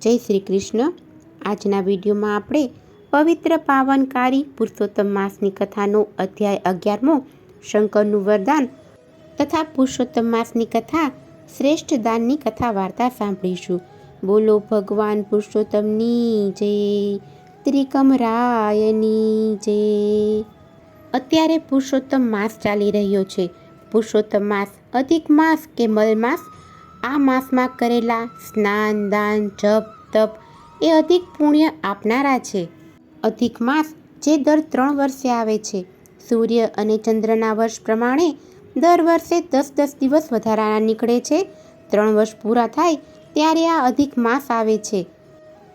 જય શ્રી કૃષ્ણ. આજના વિડીયોમાં આપણે પવિત્ર પાવનકારી પુરુષોત્તમ માસની કથાનો અધ્યાય 11મો શંકરનું વરદાન તથા પુરુષોત્તમ માસની કથા શ્રેષ્ઠ દાનની કથા વાર્તા સાંભળીશું. બોલો ભગવાન પુરુષોત્તમની જય, ત્રિકમરાયની જય. અત્યારે પુરુષોત્તમ માસ ચાલી રહ્યો છે. પુરુષોત્તમ માસ અધિક માસ કે મલ માસ. આ માસમાં કરેલા સ્નાન, દાન, જપ, તપ એ અધિક પુણ્ય આપનારા છે. અધિક માસ જે દર 3 વર્ષે આવે છે. સૂર્ય અને ચંદ્રના વર્ષ પ્રમાણે દર વર્ષે 10-10 દિવસ વધારાના નીકળે છે. 3 વર્ષ પૂરા થાય ત્યારે આ અધિક માસ આવે છે.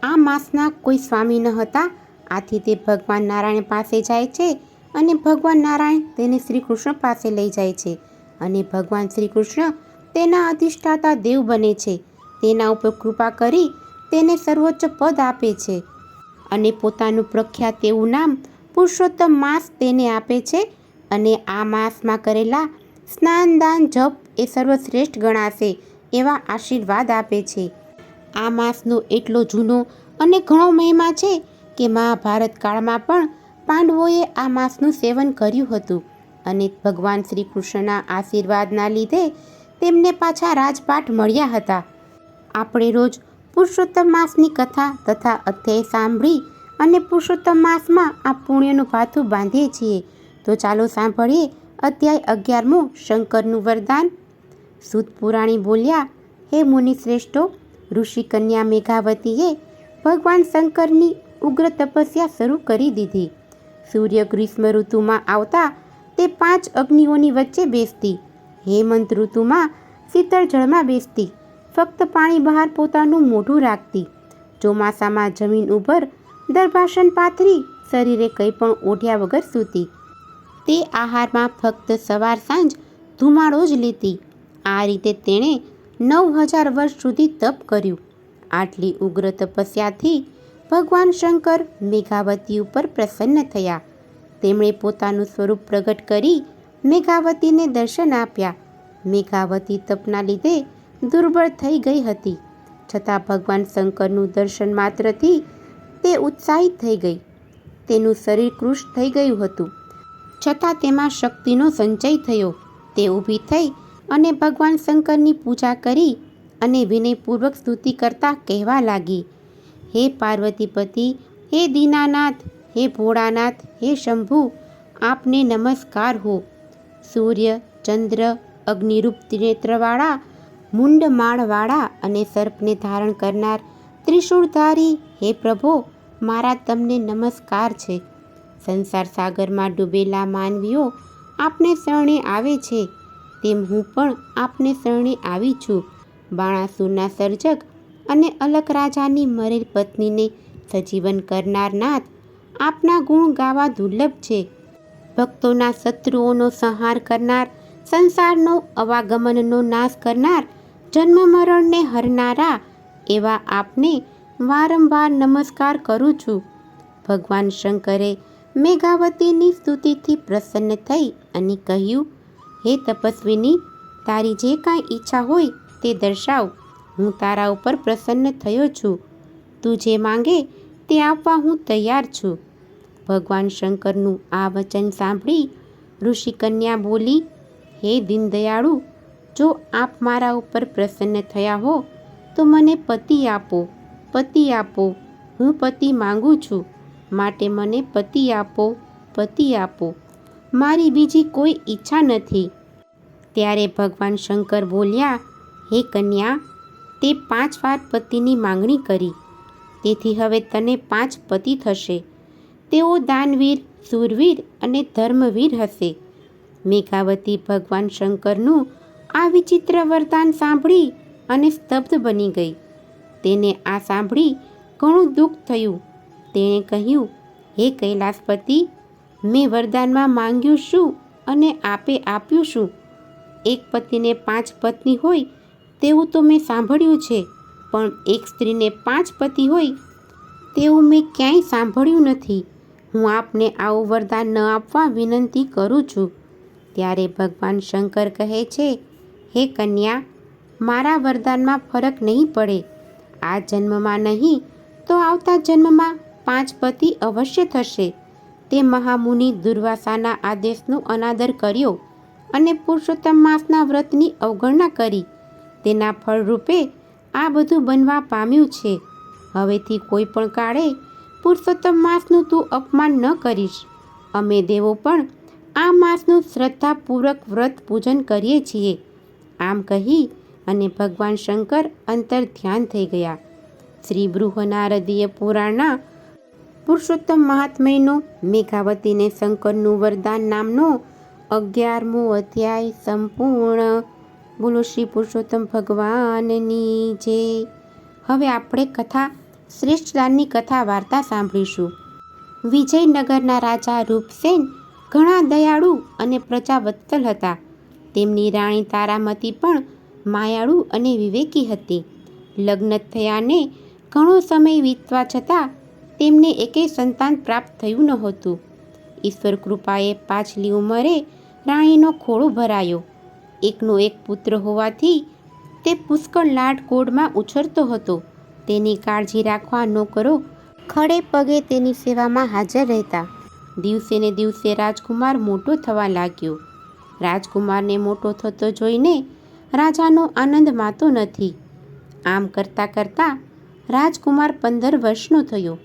આ માસના કોઈ સ્વામી ન હતા, આથી તે ભગવાન નારાયણ પાસે જાય છે અને ભગવાન નારાયણ તેને શ્રી કૃષ્ણ પાસે લઈ જાય છે અને ભગવાન શ્રી કૃષ્ણ તેના અધિષ્ઠાતા દેવ બને છે. તેના ઉપર કૃપા કરી તેને સર્વોચ્ચ પદ આપે છે અને પોતાનું પ્રખ્યાત એવું નામ પુરુષોત્તમ માસ તેને આપે છે. અને આ માસમાં કરેલા સ્નાન, દાન, જપ એ સર્વશ્રેષ્ઠ ગણાશે એવા આશીર્વાદ આપે છે. આ માસનો એટલો જૂનો અને ઘણો મહિમા છે કે મહાભારત કાળમાં પણ પાંડવોએ આ માસનું સેવન કર્યું હતું અને ભગવાન શ્રી કૃષ્ણના આશીર્વાદના લીધે તેમને પાછા રાજપાટ મળ્યા હતા. આપણે રોજ પુરુષોત્તમ માસની કથા તથા અધ્યાય સાંભળી અને પુરુષોત્તમ માસમાં આ પુણ્યનું ભાથું બાંધીએ છીએ. તો ચાલો સાંભળીએ અધ્યાય 11મો શંકરનું વરદાન. સૂત પુરાણી બોલ્યા, હે મુનિ શ્રેષ્ઠો, ઋષિ કન્યા મેઘાવતીએ ભગવાન શંકરની ઉગ્ર તપસ્યા શરૂ કરી દીધી. સૂર્ય ગ્રીષ્મ ઋતુમાં આવતા તે 5 અગ્નિઓની વચ્ચે બેસતી. હેમંત ઋતુમાં શીતળ જળમાં બેસતી, ફક્ત પાણી બહાર પોતાનું મોઢું રાખતી. ચોમાસામાં જમીન ઉપર દર્ભાસન પાથરી શરીરે કંઈ પણ ઓઢ્યા વગર સૂતી. તે આહારમાં ફક્ત સવાર સાંજ ધુમાડો જ લેતી. આ રીતે તેણે 9000 વર્ષ સુધી તપ કર્યું. આટલી ઉગ્ર તપસ્યાથી ભગવાન શંકર મેઘાવતી ઉપર પ્રસન્ન થયા. તેમણે પોતાનું સ્વરૂપ પ્રગટ કરી મેઘાવતીને દર્શન આપ્યા. મેઘાવતી તપના લીધે દુર્બળ થઈ ગઈ હતી, છતાં ભગવાન શંકરનું દર્શન માત્રથી તે ઉત્સાહિત થઈ ગઈ. તેનું શરીર કૃશ થઈ ગયું હતું, છતાં તેમાં શક્તિનો સંચય થયો. તે ઊભી થઈ અને ભગવાન શંકરની પૂજા કરી અને વિનયપૂર્વક સ્તુતિ કરતા કહેવા લાગી, હે પાર્વતીપતિ, હે દીનાનાથ, હે ભોળાનાથ, હે શંભુ, આપને નમસ્કાર હો. સૂર્ય, ચંદ્ર, અગ્નિરૂપ ત્રિનેત્રવાળા, મુંડ માળવાળા અને સર્પને ધારણ કરનાર ત્રિશૂળધારી, હે પ્રભો, મારા તમને નમસ્કાર છે. સંસાર સાગરમાં ડૂબેલા માનવીઓ આપને શરણે આવે છે, તેમ હું પણ આપને શરણે આવી છું. બાણાસુરના સર્જક અને અલક રાજાની મરેલ પત્નીને સજીવન કરનાર નાથ, આપના ગુણ ગાવા દુર્લભ છે. ભક્તોના શત્રુઓનો સંહાર કરનાર, સંસારનો અવાગમનનો નાશ કરનાર, જન્મ મરણને હરનારા એવા આપને વારંવાર નમસ્કાર કરું છું. ભગવાન શંકરે મેઘાવતીની સ્તુતિથી પ્રસન્ન થઈ અને કહ્યું, હે તપસ્વીની, તારી જે કાંઈ ઈચ્છા હોય તે દર્શાવ. હું તારા ઉપર પ્રસન્ન થયો છું. તું જે માંગે તે આપવા હું તૈયાર છું. ભગવાન શંકરનું આ વચન સાંભળી ઋષિ કન્યા બોલી, હે દીનદયાળુ, જો આપ મારા ઉપર પ્રસન્ન થયા હો તો મને પતિ આપો, પતિ આપો. હું પતિ માંગુ છું, માટે મને પતિ આપો, પતિ આપો. મારી બીજી કોઈ ઈચ્છા નથી. ત્યારે ભગવાન શંકર બોલ્યા, હે કન્યા, તે 5 વાર પતિની માંગણી કરી, તેથી હવે તને 5 પતિ થશે. તેઓ દાનવીર, શૂરવીર અને ધર્મવીર હશે. મેઘાવતી ભગવાન શંકરનું આ વિચિત્ર વરદાન સાંભળી અને સ્તબ્ધ બની ગઈ. તેને આ સાંભળી ઘણું દુઃખ થયું. તેણે કહ્યું, હે કૈલાસપતિ, મેં વરદાનમાં માંગ્યું શું અને આપે આપ્યું શું? એક પતિને 5 પત્ની હોય તેવું તો મેં સાંભળ્યું છે, પણ એક સ્ત્રીને 5 પતિ હોય તેવું મેં ક્યાંય સાંભળ્યું નથી. હું આપને આવું વરદાન ન આપવા વિનંતી કરું છું. ત્યારે ભગવાન શંકર કહે છે, હે કન્યા, મારા વરદાનમાં ફરક નહીં પડે. આ જન્મમાં નહીં તો આવતા જન્મમાં 5 પતિ અવશ્ય થશે. તે મહામુનિ દુર્વાસાના આદેશનો અનાદર કર્યો અને પુરુષોત્તમ માસના વ્રતની અવગણના કરી. તેના ફળરૂપે આ બધું બનવા પામ્યું છે. હવેથી કોઈ પણ કાળે પુરુષોત્તમ માસનું તું અપમાન ન કરીશ. અમે દેવો પણ આ માસનું શ્રદ્ધાપૂર્વક વ્રત પૂજન કરીએ છીએ. આમ કહી અને ભગવાન શંકર અંતર ધ્યાન થઈ ગયા. શ્રી બૃહનારદીય પુરાણના પુરુષોત્તમ મહાત્મ્યનો મેઘાવતીને શંકરનું વરદાન નામનો 11મો અધ્યાય સંપૂર્ણ. બોલો શ્રી પુરુષોત્તમ ભગવાનની જય. હવે આપણે કથા શ્રેષ્ઠદાનની કથા વાર્તા સાંભળીશું. વિજયનગરના રાજા રૂપસેન ઘણા દયાળુ અને પ્રજાવત્સલ હતા. તેમની રાણી તારામતી પણ માયાળુ અને વિવેકી હતી. લગ્ન થયાને ઘણો સમય વીતવા છતાં તેમને એકેય સંતાન પ્રાપ્ત થયું નહોતું. ઈશ્વર કૃપાએ પાછલી ઉંમરે રાણીનો ખોળો ભરાયો. એકનો એક પુત્ર હોવાથી તે પુષ્કળ લાડકોડમાં ઉછરતો હતો. તેની કાળજી રાખવા નોકરો ખડે પગે તેની સેવામાં હાજર રહેતા. દિવસે ને દિવસે રાજકુમાર મોટો થવા લાગ્યો. રાજકુમારને મોટો થતો જોઈને રાજાનો આનંદ માતો નથી. આમ કરતાં કરતાં રાજકુમાર 15 વર્ષનો થયો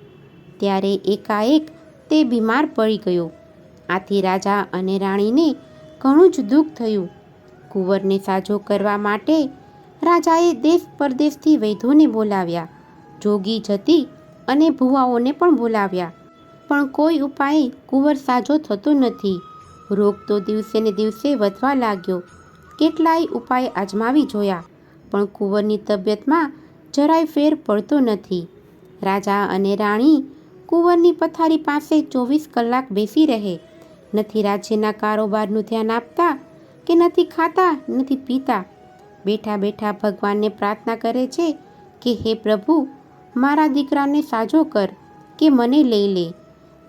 ત્યારે એકાએક તે બીમાર પડી ગયો. આથી રાજા અને રાણીને ઘણું જ દુઃખ થયું. કુંવરને સાજો કરવા માટે રાજાએ દેશ પરદેશથી વૈદ્યોને બોલાવ્યા, જોગી જતી અને ભુવાઓને પણ બોલાવ્યા, પણ કોઈ ઉપાય કુંવર સાજો થતો નથી. રોગ તો દિવસે ને દિવસે વધવા લાગ્યો. કેટલાય ઉપાય આજમાવી જોયા, પણ કુંવરની તબિયતમાં જરાય ફેર પડતો નથી. રાજા અને રાણી કુંવરની પથારી પાસે 24 કલાક બેસી રહે. નથી રાજ્યના કારોબારનું ધ્યાન આપતા કે નથી ખાતા નથી પીતા. બેઠા બેઠા ભગવાનને પ્રાર્થના કરે છે કે હે પ્રભુ, મારા દીકરાને સાજો કર કે મને લઈ લે.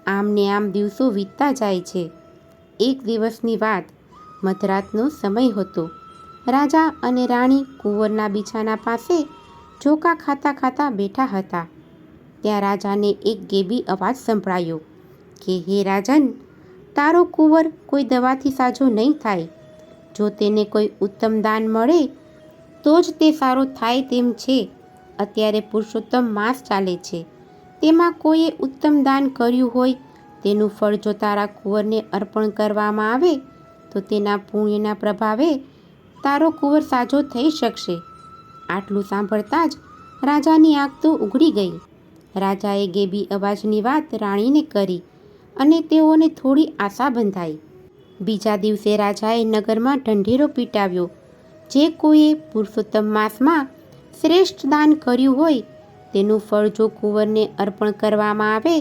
આમ ને આમ દિવસો વીતતા જાય છે. એક દિવસની વાત, મધરાતનો સમય હતો. રાજા અને રાણી કુંવરના બિછાના પાસે ચોખા ખાતા ખાતા બેઠા હતા. ત્યાં રાજાને એક ગેબી અવાજ સંભળાયો કે હે રાજન, તારો કુંવર કોઈ દવાથી સાજો નહીં થાય. જો તેને કોઈ ઉત્તમ દાન મળે તો જ તે સારો થાય તેમ છે. અત્યારે પુરુષોત્તમ માસ ચાલે છે. તેમાં કોઈએ ઉત્તમ દાન કર્યું હોય તેનું ફળ જો તારા કુંવરને અર્પણ કરવામાં આવે તો તેના પુણ્યના પ્રભાવે તારો કુંવર સાજો થઈ શકશે. આટલું સાંભળતા જ રાજાની આંખ તો ઉઘડી ગઈ. રાજાએ ગેબી અવાજની વાત રાણીને કરી અને તેઓને થોડી આશા બંધાઈ. બીજા દિવસે રાજાએ નગરમાં ઢંઢેરો પીટાવ્યો. જે કોઈએ પુરુષોત્તમ માસમાં શ્રેષ્ઠ દાન કર્યું હોય તેનું ફળ જો કુંવરને અર્પણ કરવામાં આવે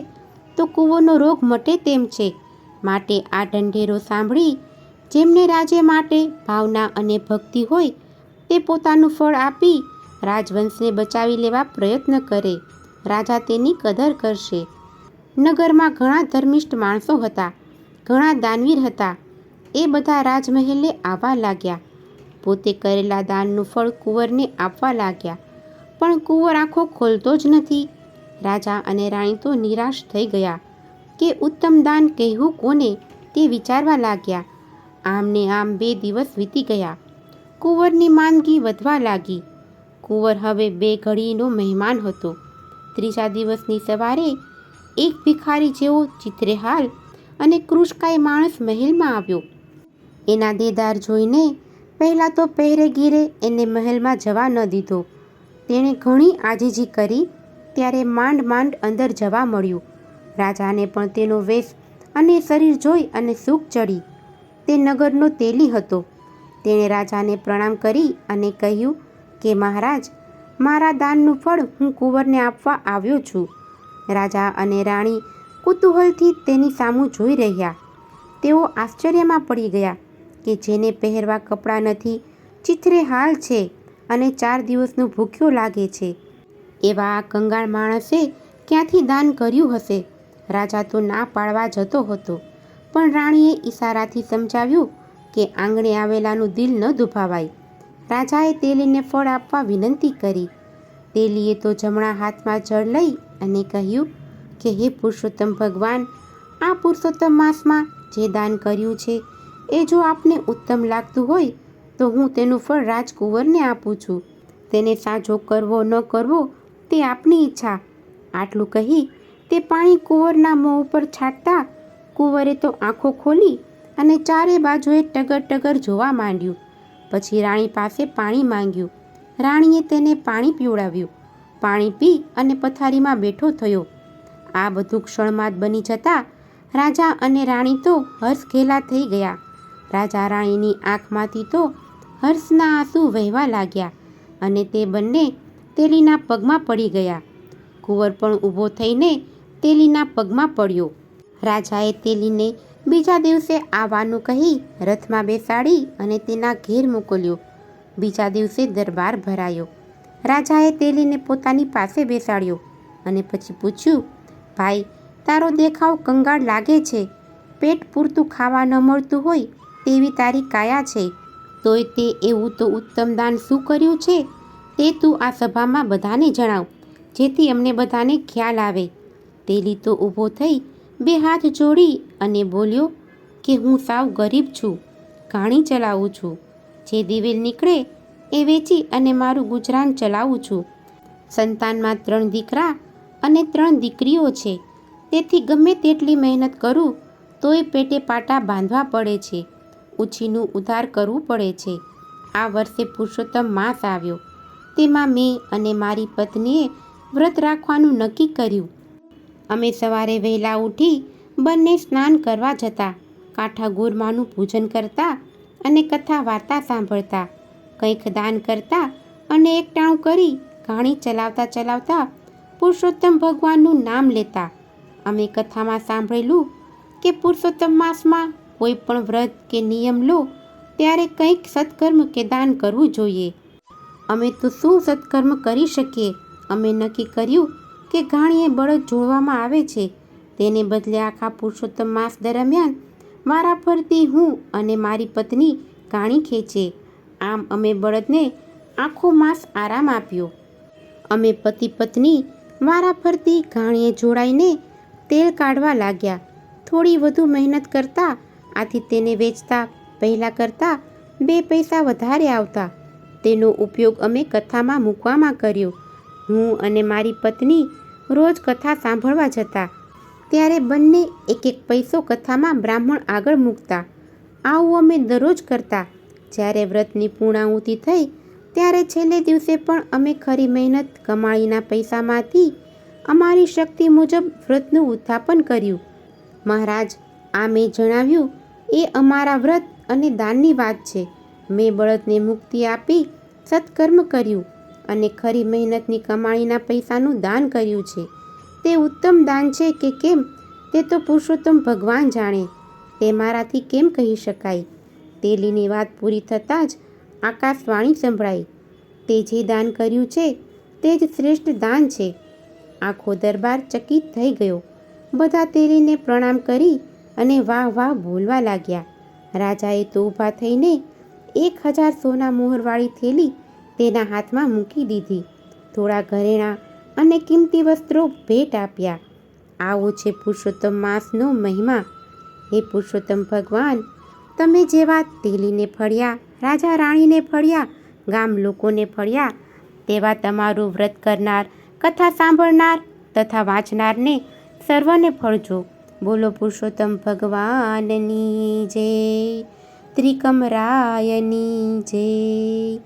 તો કુંવરનો રોગ મટે તેમ છે. માટે આ ઢંઢેરો સાંભળી જેમને રાજ્ય માટે ભાવના અને ભક્તિ હોય તે પોતાનું ફળ આપી રાજવંશને બચાવી લેવા પ્રયત્ન કરે. રાજા તેની કદર કરશે. નગરમાં ઘણા ધર્મિષ્ઠ માણસો હતા, ઘણા દાનવીર હતા. એ બધા રાજમહેલે આવવા લાગ્યા. પોતે કરેલા દાનનું ફળ કુંવરને આપવા લાગ્યા, પણ કુંવર આંખો ખોલતો જ નથી. રાજા અને રાણી તો નિરાશ થઈ ગયા કે ઉત્તમ દાન કહેવું કોને તે વિચારવા લાગ્યા. આમ ને આમ 2 દિવસ વીતી ગયા. કુંવરની માંદગી વધવા લાગી. કુંવર હવે 2 ઘડીનો મહેમાન હતો. ત્રીજા દિવસની સવારે એક ભિખારી જેવો ચિત્રેહાલ અને કૃષકાય માણસ મહેલમાં આવ્યો. એના દેદાર જોઈને પહેલાં તો પહેરેગીરે એને મહેલમાં જવા ન દીધો. તેણે ઘણી આજીજી કરી ત્યારે માંડ માંડ અંદર જવા મળ્યું. રાજાને પણ તેનો વેશ અને શરીર જોઈ અને સૂગ ચડી. તે નગરનો તેલી હતો. તેણે રાજાને પ્રણામ કરી અને કહ્યું કે મહારાજ, મારા દાનનું ફળ હું કુંવરને આપવા આવ્યો છું. રાજા અને રાણી કુતૂહલથી તેની સામું જોઈ રહ્યા. તેઓ આશ્ચર્યમાં પડી ગયા કે જેને પહેરવા કપડાં નથી, ચીથરે હાલ છે અને 4 દિવસનું ભૂખ્યો લાગે છે. એવા આ કંગાળ માણસે ક્યાંથી દાન કર્યું હશે? રાજા તો ના પાડવા જતો હતો, પણ રાણીએ ઈશારાથી સમજાવ્યું કે આંગણે આવેલાનું દિલ ન દુભાવાય. રાજાએ તેલીને ફળ આપવા વિનંતી કરી. તેલીએ તો જમણા હાથમાં જળ લઈ અને કહ્યું કે હે પુરુષોત્તમ ભગવાન, આ પુરુષોત્તમ માસમાં જે દાન કર્યું છે એ જો આપને ઉત્તમ લાગતું હોય તો હું તેનું ફળ રાજકુંવરને આપું છું. તેને સાજો કરવો ન કરવો તે આપની ઈચ્છા. આટલું કહી તે પાણી કુંવરના મોં ઉપર છાંટતા કુંવરે તો આંખો ખોલી અને ચારે બાજુએ ટગર ટગર જોવા માંડ્યું. પછી રાણી પાસે પાણી માંગ્યું. રાણીએ તેને પાણી પીવડાવ્યું. પાણી પી અને પથારીમાં બેઠો થયો. આ બધું ક્ષણમાં જ બની જતાં રાજા અને રાણી તો હર્ષ ઘેલા થઈ ગયા. રાજા રાણીની આંખમાંથી તો હર્ષના આંસુ વહેવા લાગ્યા અને તે બંને તેલીના પગમાં પડી ગયા. કુંવર પણ ઊભો થઈને તેલીના પગમાં પડ્યો. રાજાએ તેલીને બીજા દિવસે આવવાનું કહી રથમાં બેસાડી અને તેના ઘેર મોકલ્યો. બીજા દિવસે દરબાર ભરાયો. રાજાએ તેલીને પોતાની પાસે બેસાડ્યો અને પછી પૂછ્યું, ભાઈ, તારો દેખાવ કંગાળ લાગે છે. પેટ પૂરતું ખાવા ન મળતું હોય તેવી તારી કાયા છે. તોય તે એવું તો ઉત્તમ દાન શું કર્યું છે તે તું આ સભામાં બધાને જણાવ, જેથી અમને બધાને ખ્યાલ આવે. તેલી તો ઊભો થઈ બે હાથ જોડી અને બોલ્યો કે હું સાવ ગરીબ છું, ઘાણી ચલાવું છું. જે દિવેલ નીકળે એ વેચી અને મારું ગુજરાન ચલાવું છું. સંતાનમાં 3 દીકરા અને 3 દીકરીઓ છે. તેથી ગમે તેટલી મહેનત કરું તોય પેટે પાટા બાંધવા પડે છે. ઉછીનું ઉધાર કરવું પડે છે. આ વર્ષે પુરુષોત્તમ માસ આવ્યો. તેમાં મેં અને મારી પત્નીએ વ્રત રાખવાનું નક્કી કર્યું. અમે સવારે વહેલા ઉઠી બંને સ્નાન કરવા જતા, કાંઠા ગોરમાનું પૂજન કરતા અને કથા વાર્તા સાંભળતા, કંઈક દાન કરતા અને એકટાણું કરી ઘાણી ચલાવતા ચલાવતા પુરુષોત્તમ ભગવાનનું નામ લેતા. અમે કથામાં સાંભળેલું કે પુરુષોત્તમ માસમાં કોઈ પણ વ્રત કે નિયમ લો ત્યારે કંઈક સત્કર્મ કે દાન કરવું જોઈએ. અમે તો શું સત્કર્મ કરી શકીએ? અમે નક્કી કર્યું કે ઘાણીએ બળદ જોડવામાં આવે છે તેને બદલે આખા પુરુષોત્તમ માસ દરમિયાન મારા ફરતી હું અને મારી પત્ની ઘાણી ખેંચે. આમ અમે બળદને આખો માસ આરામ આપ્યો. અમે પતિ પત્ની મારા ફરતી ઘાણીએ જોડાઈને તેલ કાઢવા લાગ્યા. થોડી વધુ મહેનત કરતા આથી તેને વેચતા પહેલાં કરતાં 2 પૈસા વધારે આવતા. તેનો ઉપયોગ અમે કથામાં મૂકવામાં કર્યો. હું અને મારી પત્ની રોજ કથા સાંભળવા જતા ત્યારે બંને 1 પૈસો કથામાં બ્રાહ્મણ આગળ મૂકતા. આવું અમે દરરોજ કરતા. જ્યારે વ્રતની પૂર્ણાહુતિ થઈ ત્યારે છેલ્લે દિવસે પણ અમે ખરી મહેનત કમાણીના પૈસામાંથી અમારી શક્તિ મુજબ વ્રતનું ઉત્થાપન કર્યું. મહારાજ, આ મેં જણાવ્યું એ અમારા વ્રત અને દાનની વાત છે. મેં બળદને મુક્તિ આપી સત્કર્મ કર્યું અને ખરી મહેનતની કમાણીના પૈસાનું દાન કર્યું છે. તે ઉત્તમ દાન છે કે કેમ તે તો પુરુષોત્તમ ભગવાન જાણે. તે મારાથી કેમ કહી શકાય? તેલીની વાત પૂરી થતાં જ આકાશવાણી સંભળાઈ. તે જે દાન કર્યું છે તે જ શ્રેષ્ઠ દાન છે. આખો દરબાર ચકિત થઈ ગયો. બધા તેલીને પ્રણામ કરી અને વાહ વાહ બોલવા લાગ્યા. રાજાએ તો ઊભા થઈને 1000 સોના મોહરવાળી થેલી તેના હાથમાં મૂકી દીધી. થોડા ઘરેણાં અને કિંમતી વસ્ત્રો ભેટ આપ્યા. આવો છે પુરુષોત્તમ માસનો મહિમા. હે પુરુષોત્તમ ભગવાન, તમે જેવા તેલીને ફળ્યા, રાજા રાણીને ફળ્યા, ગામ લોકોને ફળ્યા, તેવા તમારું વ્રત કરનાર, કથા સાંભળનાર તથા વાંચનારને સર્વને ફળજો. બોલો પુરુષોત્તમ ભગવાનની જય, ત્રિકમરાયની જય.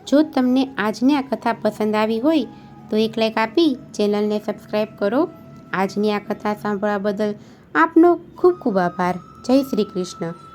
જો તમને આજની આ કથા પસંદ આવી હોય તો એક લાઈક આપી ચેનલને સબસ્ક્રાઈબ કરો. આજની આ કથા સાંભળવા બદલ આપનો ખૂબ ખૂબ આભાર. જય શ્રી કૃષ્ણ.